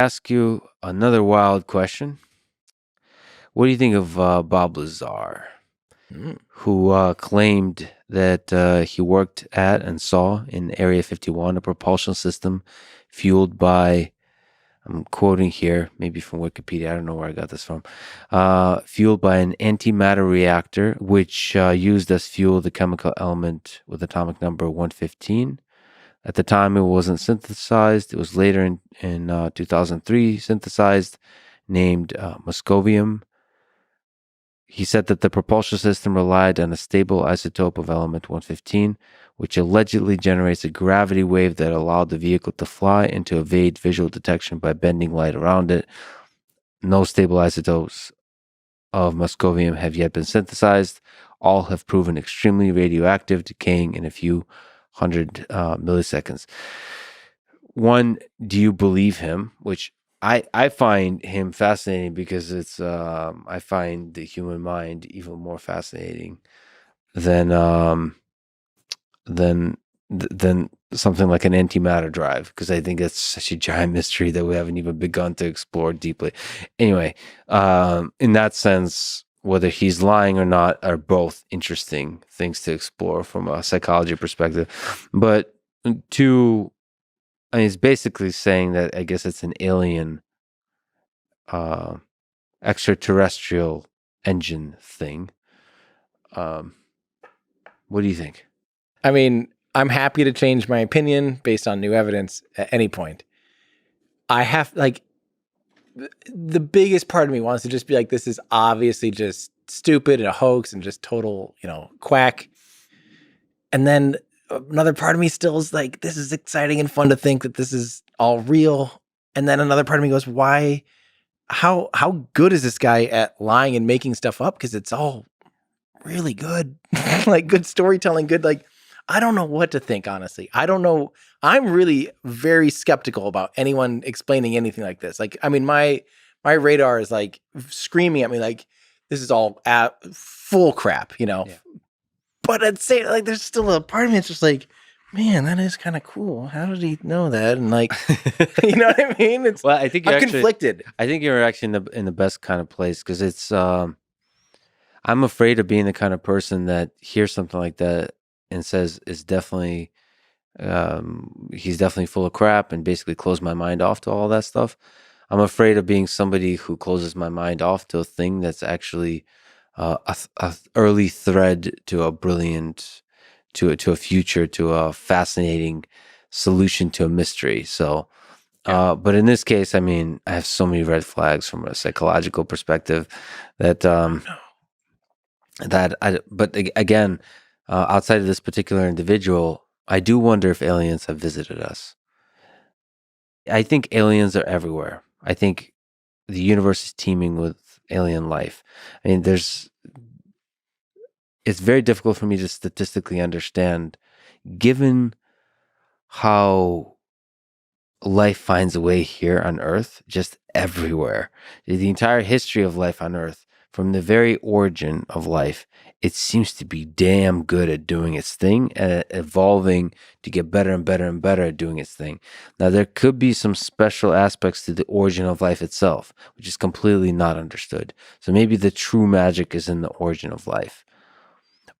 Ask you another wild question. What do you think of Bob Lazar, who claimed that he worked at and saw in Area 51 a propulsion system fueled by, I'm quoting here, maybe from Wikipedia, I don't know where I got this from, fueled by an antimatter reactor, which used as fuel the chemical element with atomic number 115. At the time, it wasn't synthesized. It was later in 2003 synthesized, named moscovium. He said that the propulsion system relied on a stable isotope of element 115, which allegedly generates a gravity wave that allowed the vehicle to fly and to evade visual detection by bending light around it. No stable isotopes of moscovium have yet been synthesized. All have proven extremely radioactive, decaying in a few hundred milliseconds. One, do you believe him? Which I find him fascinating because it's I find the human mind even more fascinating than something like an antimatter drive, because I think it's such a giant mystery that we haven't even begun to explore deeply. Anyway, in that sense, whether he's lying or not are both interesting things to explore from a psychology perspective. But he's basically saying that I guess it's an alien, extraterrestrial engine thing. What do you think? I mean, I'm happy to change my opinion based on new evidence at any point. I have, the biggest part of me wants to just be like, this is obviously just stupid and a hoax and just total, quack. And then another part of me still is like, this is exciting and fun to think that this is all real. And then another part of me goes, why, how good is this guy at lying and making stuff up? Because it's all really good, like good storytelling, good, I don't know what to think, honestly. I don't know. I'm really very skeptical about anyone explaining anything like this. My radar is screaming at me like this is all full crap, Yeah. But I'd say there's still a part of me that's just like, man, that is kind of cool. How did he know that? And you know what I mean? It's well, I think I'm conflicted. I think you're actually in the best kind of place, because it's I'm afraid of being the kind of person that hears something like that and says is definitely he's definitely full of crap, and basically close my mind off to all that stuff. I'm afraid of being somebody who closes my mind off to a thing that's actually a early thread to a brilliant, to a future, to a fascinating solution to a mystery. So, but in this case, I mean, I have so many red flags from a psychological perspective that but again, outside of this particular individual, I do wonder if aliens have visited us. I think aliens are everywhere. I think the universe is teeming with alien life. I mean, it's very difficult for me to statistically understand, given how life finds a way here on Earth, just everywhere. The entire history of life on Earth, from the very origin of life, it seems to be damn good at doing its thing and evolving to get better and better and better at doing its thing. Now, there could be some special aspects to the origin of life itself, which is completely not understood. So maybe the true magic is in the origin of life.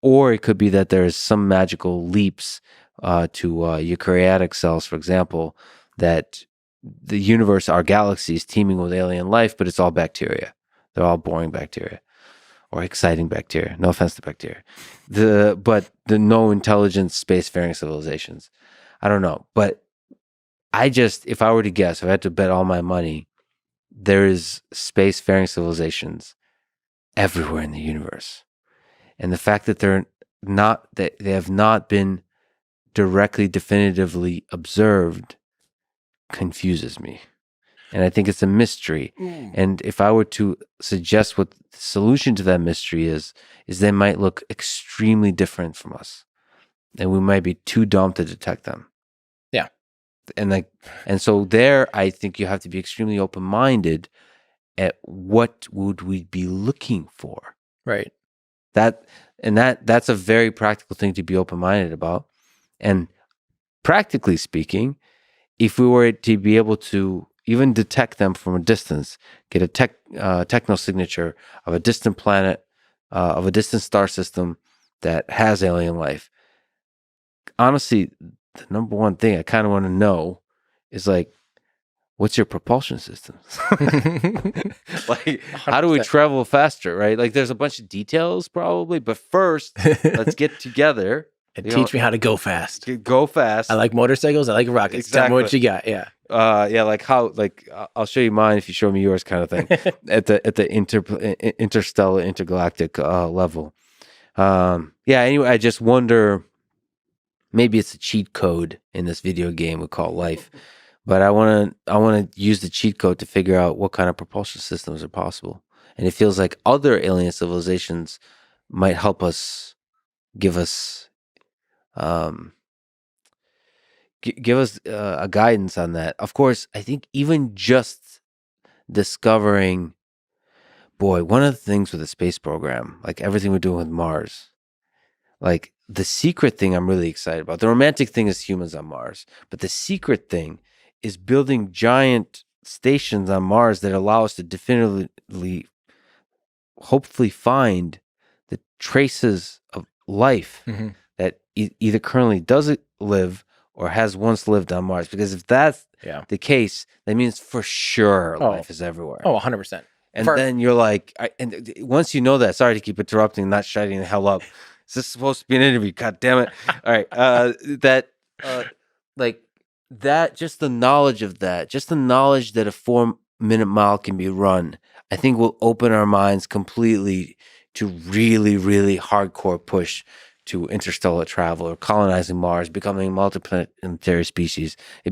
Or it could be that there is some magical leaps to eukaryotic cells, for example, that the universe, our galaxy, is teeming with alien life, but it's all bacteria. They're all boring bacteria or exciting bacteria. No offense to bacteria. But the no intelligent spacefaring civilizations. I don't know. But if I were to guess, if I had to bet all my money, there is spacefaring civilizations everywhere in the universe. And the fact that they have not been directly, definitively observed confuses me. And I think it's a mystery. And if I were to suggest what the solution to that mystery is they might look extremely different from us. And we might be too dumb to detect them. Yeah. And so there, I think you have to be extremely open-minded at what would we be looking for. Right. That's a very practical thing to be open-minded about. And practically speaking, if we were to be able to even detect them from a distance, get a techno signature of a distant planet, of a distant star system that has alien life. Honestly, the number one thing I kind of want to know is like, what's your propulsion system? Like, how do we 100%. travel faster, right? Like, there's a bunch of details probably, but first, let's get together And teach me how to go fast. Go fast. I like motorcycles. I like rockets. Tell me what you got. Yeah. Yeah, like how, like I'll show you mine if you show me yours, kind of thing. at the interstellar, intergalactic level. Yeah. Anyway, I just wonder. Maybe it's a cheat code in this video game we call life, but I want to use the cheat code to figure out what kind of propulsion systems are possible. And it feels like other alien civilizations might help us, give us a guidance on that. Of course, I think even just discovering, boy, one of the things with the space program, like everything we're doing with Mars, like the secret thing I'm really excited about. The romantic thing is humans on Mars, but the secret thing is building giant stations on Mars that allow us to definitively, hopefully, find the traces of life that either currently doesn't live or has once lived on Mars. Because if that's the case, that means for sure life is everywhere. Oh, 100%. And then you're like, and once you know that, sorry to keep interrupting, not shutting the hell up. Is this supposed to be an interview? God damn it. All right. Just the knowledge of that, just the knowledge that a 4-minute mile can be run, I think will open our minds completely to really, really hardcore push to interstellar travel or colonizing Mars, becoming a multiplanetary species.